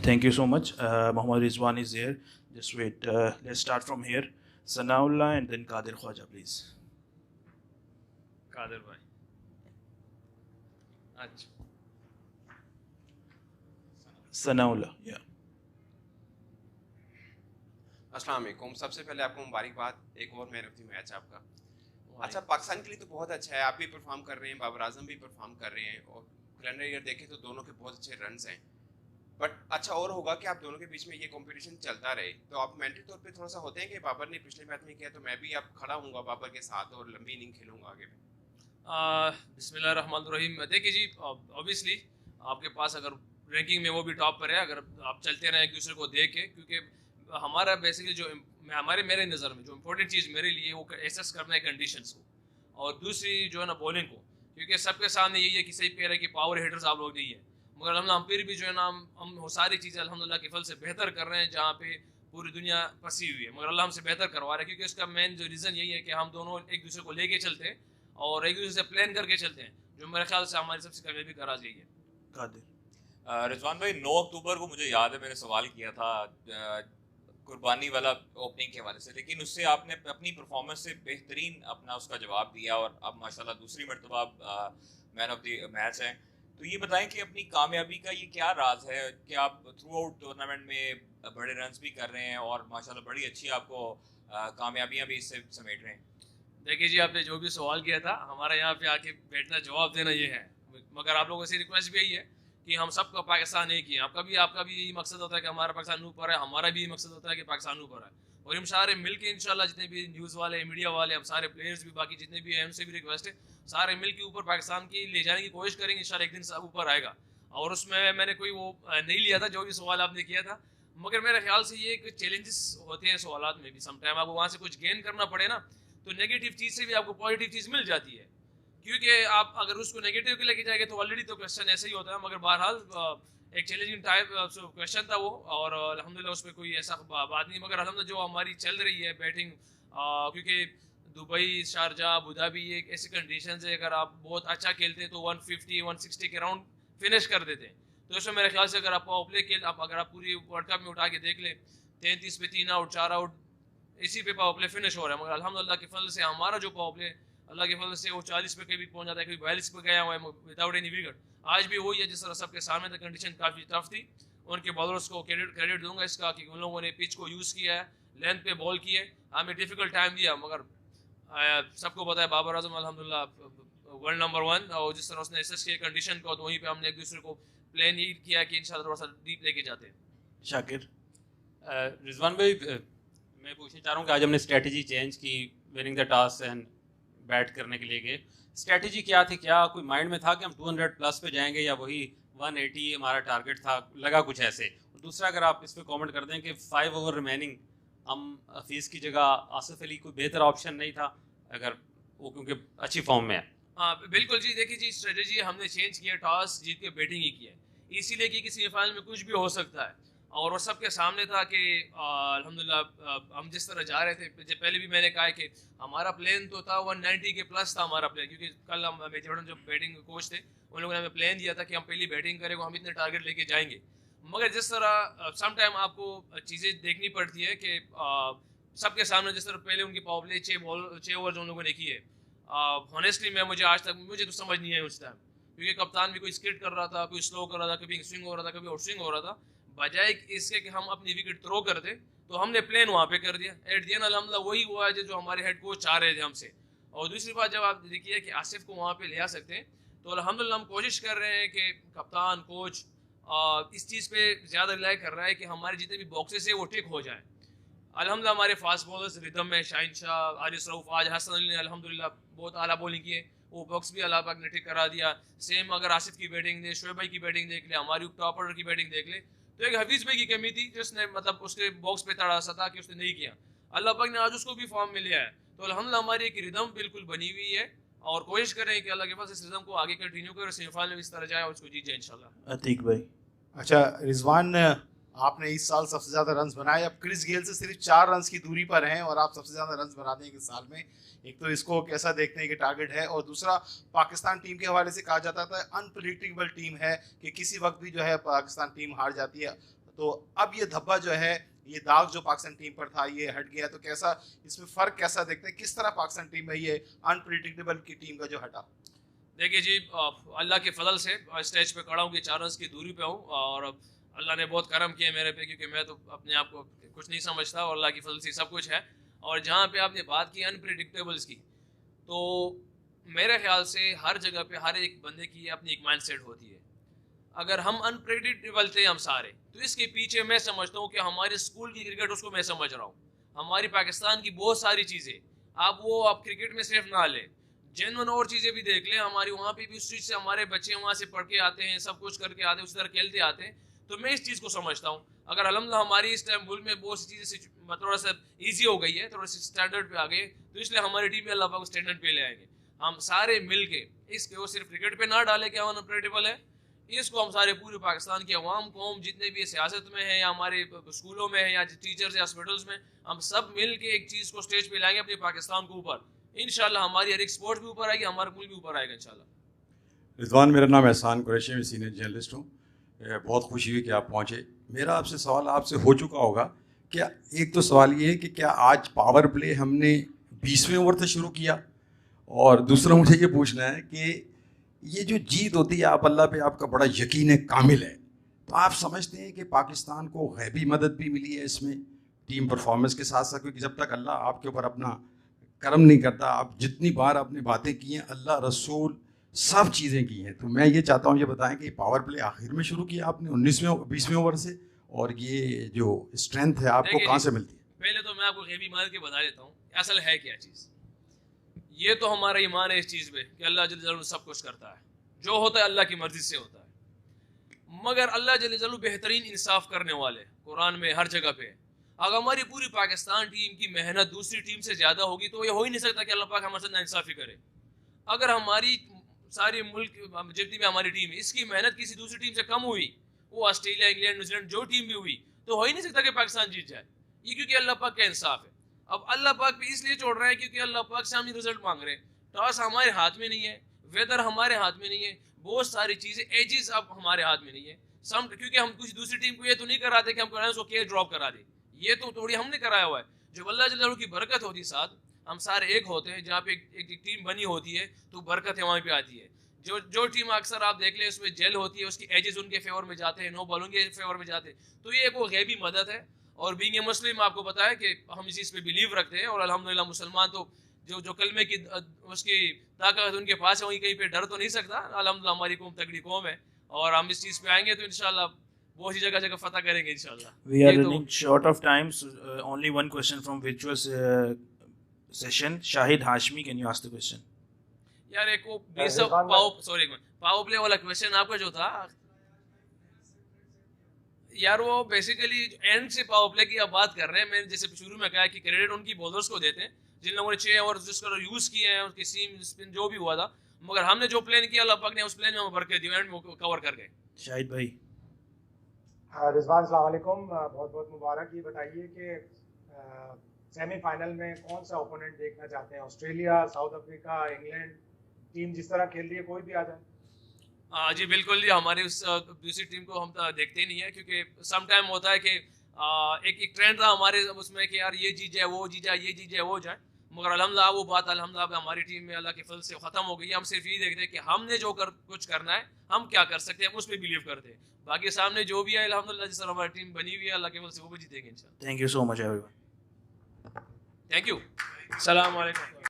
Thank you so much. Mohammad Rizwan is here. Just wait. Let's start from here. Sanaullah and then Qadir Khwaja, please. Qadir भाई, अच्छा Sanaullah, yeah. अस्सलाम वालेकुम। सबसे पहले आपको मुबारकबाद, एक और मैन ऑफ द मैच आपका। अच्छा, पाकिस्तान के लिए तो बहुत अच्छा है, आप भी परफॉर्म कर रहे हैं, बाबर आजम भी परफॉर्म कर रहे हैं, और कैलेंडर ईयर देखें तो दोनों के बहुत अच्छे रन्स हैं। बट अच्छा और होगा कि आप दोनों के बीच में ये कंपटीशन चलता रहे, तो आप मेंटल तौर पे थोड़ा सा होते हैं कि बाबर ने पिछले मैच में किया तो मैं भी अब खड़ा हूँगा बाबर के साथ और लंबी इनिंग खेलूँगा आगे भी। बिस्मिल्लाहिर्रहमानिर्रहीम। देखिए जी, ऑब्वियसली आपके पास अगर रैंकिंग में वो भी टॉप पर है, अगर आप चलते रहें एक दूसरे को देख के, क्योंकि हमारा बेसिकली जो मेरे नज़र में जो इम्पोर्टेंट चीज़ मेरे लिए वो एसेस करना है कंडीशंस को, और दूसरी जो है ना बॉलिंग को, क्योंकि सबके सामने यही है कि सही प्लेयर है कि पावर हिटर्स आप लोग नहीं है, मगर हम फिर भी जो है ना हम वो सारी चीज़ें अल्हम्दुलिल्लाह के फल से बेहतर कर रहे हैं जहाँ पे पूरी दुनिया फंसी हुई है, मगर अल्लाह हमसे बेहतर करवा रहा है, क्योंकि उसका मेन जो रीज़न यही है कि हम दोनों एक दूसरे को लेके चलते हैं और एक दूसरे से प्लान करके चलते हैं, जो मेरे ख्याल से हमारी सबसे कामयाबी का राज यही है। Qadir. रिजवान भाई, 9 अक्टूबर को मुझे याद है मैंने सवाल किया था कुर्बानी वाला ओपनिंग के हवाले से, लेकिन उससे आपने अपनी परफॉर्मेंस से बेहतरीन अपना उसका जवाब दिया और अब माशाल्लाह दूसरी मरतबा मैन ऑफ द मैच हैं। तो ये बताएं कि अपनी कामयाबी का ये क्या राज है कि आप थ्रू आउट टूर्नामेंट में बड़े रन्स भी कर रहे हैं और माशाल्लाह बड़ी अच्छी आपको कामयाबियां भी इससे समेट रहे हैं। देखिए जी, आपने जो भी सवाल किया था, हमारा यहाँ पे आके बैठना जवाब देना ये है, मगर आप लोगों से रिक्वेस्ट भी यही है कि हम सबका पाकिस्तान एक ही है। आपका भी यही मकसद होता है कि हमारा पाकिस्तान ऊपर है, हमारा भी यही मकसद होता है कि पाकिस्तान ऊपर है, और हम सारे मिल के इंशाल्लाह जितने भी न्यूज़ वाले, मीडिया वाले, हम सारे प्लेयर्स भी बाकी जितने भी हैं उनसे भी रिक्वेस्ट है, सारे मिल के ऊपर पाकिस्तान की ले जाने की कोशिश करेंगे, इंशाल्लाह एक दिन सब ऊपर आएगा। और उसमें मैंने कोई वो नहीं लिया था जो भी सवाल आपने किया था, मगर मेरे ख्याल से ये एक चैलेंजेस होते हैं सवालात में भी, समटाइम आपको वहाँ से कुछ गेन करना पड़े ना, तो नेगेटिव चीज़ से भी आपको पॉजिटिव चीज़ मिल जाती है, क्योंकि आप अगर उसको नेगेटिव के लेके जाएंगे तो ऑलरेडी तो क्वेश्चन ऐसे ही होता है, मगर बहरहाल एक चैलेंजिंग टाइप क्वेश्चन था वो, और अल्हम्दुलिल्लाह उसमें कोई ऐसा बात नहीं, मगर अल्हम्दुलिल्लाह जो हमारी चल रही है बैटिंग, क्योंकि दुबई, शारजा, अबू धाबी एक ऐसी कंडीशन है, अगर आप बहुत अच्छा खेलते हैं तो 150 160 के राउंड फिनिश कर देते हैं, तो उसमें मेरे ख्याल से अगर आप पावर प्ले अगर आप पूरी वर्ल्ड कप में उठा के देख लें, 33 पे 3 आउट 4 आउट इसी पे पावर प्ले फिनिश हो रहा है, मगर अल्हम्दुलिल्लाह के फल से हमारा जो पावर प्ले अल्लाह के फल से वो 40 पे कभी पहुंच जाता है, कभी 42 पे गया हुआ है विदाउट एनी विकेट। आज भी वही है जिस तरह सबके सामने तक कंडीशन काफ़ी टफ थी, उनके बॉलर्स को क्रेडिट दूंगा इसका कि उन लोगों ने पिच को यूज़ किया है, लेंथ पे बॉल किए, हमें डिफिकल्ट टाइम दिया, मगर सबको पता है बाबर आजम अल्हम्दुलिल्लाह वर्ल्ड नंबर 1, और जिस तरह उसने एसेस किया कंडीशन को, तो वहीं पे हमने एक दूसरे को प्लान ही किया कि इंशाल्लाह थोड़ा सा डीप लेके जाते हैं। शाकिर. रिजवान भाई, मैं पूछना चाह रहा हूँ कि आज हमने स्ट्रेटजी चेंज की, winning the toss and bat करने के लिए गए, स्ट्रेटजी क्या थी? क्या कोई माइंड में था कि हम 200 प्लस पे जाएंगे या वही 180 हमारा टारगेट था, लगा कुछ ऐसे? और दूसरा, अगर आप इस पर कमेंट कर दें कि 5 ओवर रिमेनिंग, हम हफीज़ की जगह आसिफ अली कोई बेहतर ऑप्शन नहीं था अगर वो, क्योंकि अच्छी फॉर्म में है? हाँ बिल्कुल जी, देखिए जी, स्ट्रेटजी हमने चेंज किया, टॉस जीत के बैटिंग ही किया, इसीलिए कि किसी फाइनल में कुछ भी हो सकता है, और वो सबके सामने था कि अल्हम्दुलिल्लाह हम जिस तरह जा रहे थे, पहले भी मैंने कहा है कि हमारा प्लान तो था 190 के प्लस था हमारा प्लान, क्योंकि कल हम मेजर जो बैटिंग कोच थे उन लोगों ने हमें प्लान दिया था कि हम पहली बैटिंग करेंगे, हम इतने टारगेट लेके जाएंगे, मगर जिस तरह सम टाइम आपको चीज़ें देखनी पड़ती है कि सबके सामने जिस तरह पहले उनकी पावर प्ले 6 ओवर जो उन लोगों ने किए, हॉनेस्टली मुझे आज तक मुझे तो समझ नहीं आई उस टाइम, क्योंकि कप्तान भी कोई स्किट कर रहा था, कोई स्लो कर रहा था, कभी स्विंग हो रहा था, कभी आउट स्विंग हो रहा था, बजाय इसके कि हम अपनी विकेट थ्रो कर दे, तो हमने प्लेन वहाँ पे कर दिया। एट दी एंड अल्हम्दुलिल्लाह वही हुआ है जो हमारे हेड कोच चाह रहे थे हमसे। और दूसरी बात, जब आप देखिए कि आसिफ को वहाँ पे ले आ सकते हैं, तो अल्हम्दुलिल्लाह हम कोशिश कर रहे हैं कि कप्तान कोच इस चीज़ पे ज़्यादा रिलाई कर रहा है कि हमारे जितने भी बॉक्सेस है वो टिक हो जाए। अल्हम्दुलिल्लाह हमारे फास्ट बॉलर्स रिदम में शाहिन शाह, आरिस रऊफ, आज हसन अली ने अल्हम्दुलिल्लाह बहुत आला बॉलिंग की है, वो बॉक्स भी अल्लाह पाक ने टिक करा दिया। सेम अगर आसिफ की बैटिंग दे, शोएब भाई की बैटिंग देख ले, हमारी टॉप ऑर्डर की बैटिंग देख ले, तो एक हफीज़ भाई की कमी थी जिसने मतलब उसके बॉक्स पे तड़ा सा था कि उसने नहीं किया, अल्लाह पाक ने आज उसको भी फॉर्म में लिया है, तो अल्हम्दुलिल्लाह हमारी एक रिदम बिल्कुल बनी हुई है, और कोशिश करें कि अल्लाह के पास इस रिदम को आगे कंटिन्यू करें, सेमीफाइनल में इस तरह जाए और उसको जीत जाए इंशाल्लाह। अतीक भाई. अच्छा रिजवान, आपने इस साल सबसे ज़्यादा रन्स बनाए, अब क्रिस गेल से सिर्फ 4 रन्स की दूरी पर हैं और आप सबसे ज़्यादा रन्स बनाने के साल में, एक तो इसको कैसा देखते हैं कि टारगेट है, और दूसरा पाकिस्तान टीम के हवाले से कहा जाता था अनप्रेडिक्टेबल टीम है कि किसी वक्त भी जो है पाकिस्तान टीम हार जाती है, तो अब ये धब्बा जो है, ये दाग जो पाकिस्तान टीम पर था, ये हट गया, तो कैसा इसमें फ़र्क कैसा देखते हैं, किस तरह पाकिस्तान टीम में ये अनप्रिडिक्टेबल की टीम का जो हटा? देखिए जी, अल्लाह के फजल से स्टेज पे खड़ा हूँ कि 4 रन की दूरी पे हूँ, और अल्लाह ने बहुत करम किया मेरे पे, क्योंकि मैं तो अपने आप को कुछ नहीं समझता और अल्लाह की फजल से सब कुछ है। और जहाँ पे आपने बात की अनप्रिडिक्टेबल्स की, तो मेरे ख्याल से हर जगह पे हर एक बंदे की अपनी एक माइंड सेट होती है। अगर हम अनप्रेडिक्टेबल थे हम सारे, तो इसके पीछे मैं समझता हूँ कि हमारे स्कूल की क्रिकेट, उसको मैं समझ रहा हूँ, हमारी पाकिस्तान की बहुत सारी चीज़ें, आप क्रिकेट में सिर्फ ना लें, जेन्युइन और चीज़ें भी देख लें, हमारी वहाँ पे भी उस चीज़ से हमारे बच्चे वहाँ से पढ़ के आते हैं, सब कुछ करके आते हैं, उस तरह खेलते आते हैं। तो मैं इस चीज़ को समझता हूँ, अगर अल्हम्दुलिल्लाह हमारी इस टाइम मुल्क में बहुत सी चीज़ें थोड़ा सा ईजी हो गई है, थोड़ा सा स्टैंडर्ड पे आ गए, तो इसलिए हमारी टीम में अल्लाह पाक स्टैंडर्ड पे ले आएंगे। हम सारे मिल के इसके वो सिर्फ क्रिकेट पे ना डाले कि हम अनप्रेडिक्टेबल है, इसको हम सारे पूरे पाकिस्तान के अवाम कौम जितने भी सियासत में है या हमारे स्कूलों में है या टीचर्स या हॉस्पिटल्स में, हम सब मिल के एक चीज़ को स्टेज पे लाएंगे अपने पाकिस्तान को ऊपर। इंशाल्लाह हमारी हर एक स्पोर्ट भी ऊपर आएगी, हमारा मुल्क भी ऊपर आएगा इंशाल्लाह। रिजवान, मेरा नाम एहसान कुरैशी, मैं सीनियर जर्नलिस्ट हूँ। बहुत खुशी हुई कि आप पहुँचे। मेरा आपसे सवाल आपसे हो चुका होगा, क्या एक तो सवाल ये है कि क्या आज पावर प्ले हमने 20वें ओवर से शुरू किया, और दूसरा मुझे ये पूछना है कि ये जो जीत होती है, आप अल्लाह पे आपका बड़ा यकीन है, कामिल है, तो आप समझते हैं कि पाकिस्तान को गैबी मदद भी मिली है इसमें टीम परफॉर्मेंस के साथ साथ? क्योंकि जब तक अल्लाह आपके ऊपर अपना करम नहीं करता, आप जितनी बार आपने बातें की हैं, अल्लाह रसूल सब चीज़ें की हैं, तो मैं ये चाहता हूँ ये बताएं कि पावर प्ले आखिर में शुरू किया आपने 20वें ओवर से, और ये जो स्ट्रेंथ है आपको कहाँ से मिलती है? पहले तो मैं आपको गैबी मदद के बता देता हूँ असल है क्या चीज़। ये तो हमारा ईमान है इस चीज़ पे कि अल्लाह जल्ल जलालुहु सब कुछ करता है, जो होता है अल्लाह की मर्जी से होता है। मगर अल्लाह जल्ल जलालुहु बेहतरीन इंसाफ करने वाले, कुरान में हर जगह पे। अगर हमारी पूरी पाकिस्तान टीम की मेहनत दूसरी टीम से ज़्यादा होगी तो ये हो ही नहीं सकता कि अल्लाह पाक हमारे साथ नाइंसाफ़ी करे। अगर हमारी सारी मुल्क जितनी भी हमारी टीम है, इसकी मेहनत किसी दूसरी टीम से कम हुई, वो ऑस्ट्रेलिया, इंग्लैंड, न्यूजीलैंड जो टीम भी हुई, तो हो ही नहीं सकता कि पाकिस्तान जीत जाए। ये क्योंकि अल्लाह पाक का इंसाफ है। अब अल्लाह पाक भी इसलिए छोड़ रहा है क्योंकि अल्लाह पाक से हम रिजल्ट मांग रहे हैं। टॉस हमारे हाथ में नहीं है, वेदर हमारे हाथ में नहीं है, बहुत सारी चीज़ें एजेस अब हमारे हाथ में नहीं है। क्योंकि हम कुछ दूसरी टीम को ये तो नहीं कराते कि हम उसको केयर ड्रॉप करा दें, ये तो थोड़ी हमने कराया हुआ है। जो अल्लाह जल्ल जलालुहु की बरकत होती साथ, हम सारे एक होते हैं, जहाँ पे एक टीम बनी होती है तो बरकत है वहाँ पे आती है। जो टीम अक्सर आप देख लें उसमें जेल होती है, उसकी एजेस उनके फेवर में जाते हैं, नो बॉल उनके फेवर में जाते हैं, तो ये एक वो गैबी मदद है। और बीइंग ए मुस्लिम आपको पता है कि हम इस चीज़ पे बिलीव रखते हैं, और अल्हम्दुलिल्लाह मुसलमान तो जो कलमे की उसकी ताकत उनके पास है, वहीं कहीं पे डर तो नहीं सकता। अल्हम्दुलिल्लाह हमारी कौम तगड़ी कौम है, और हम इस चीज़ पे आएंगे तो इंशाल्लाह बहुत सी जगह फतह करेंगे इंशाल्लाह। We are running short of time, so, only one question from virtual session. Shahid Hashmi, can you ask the question? यार एक वो पावर प्ले वाला क्वेश्चन आपका जो था यार, वो बेसिकली एंड से पावर प्ले की आप बात कर रहे हैं। मैंने जैसे शुरू में कहा कि क्रेडिट उनकी बॉलर्स को देते हैं जिन लोगों ने 6 ओवर जिसका यूज़ किए हैं, उसकी सीम स्पिन जो भी हुआ था, मगर हमने जो प्लान किया अल्लाह पाक ने उस प्लान में हम बरकत दी, एंड में कवर कर गए। शाहिद भाई। रिजवान अस्सलाम वालेकुम, बहुत बहुत मुबारक। ये बताइए कि सेमीफाइनल में कौन सा ओपोनेंट देखना चाहते हैं? Australia, south Africa, England? Team जिस तरह खेल रही है कोई भी आ जाए। जी बिल्कुल जी, हमारी उस दूसरी टीम को हम देखते ही नहीं है, क्योंकि सम टाइम होता है कि एक ट्रेंड था हमारे उसमें कि यार ये जीत जाए, वो जीत जाए, ये जीत जाए, वो जाए, मगर अल्हम्दुलिल्लाह वो बात अल्हम्दुलिल्लाह हमारी टीम में अल्लाह के फजल से ख़त्म हो गई है। हम सिर्फ ये देखते हैं कि हमने जो कुछ करना है, हम क्या कर सकते हैं, उस पर बिलीव करते हैं। बाकी सामने जो भी है अल्हम्दुलिल्लाह जिस तरह हमारी टीम बनी हुई है अल्लाह के फजल से वो भी जीतेंगे इंशाल्लाह। Thank you so much everyone. Thank you. अस्सलाम वालेकुम।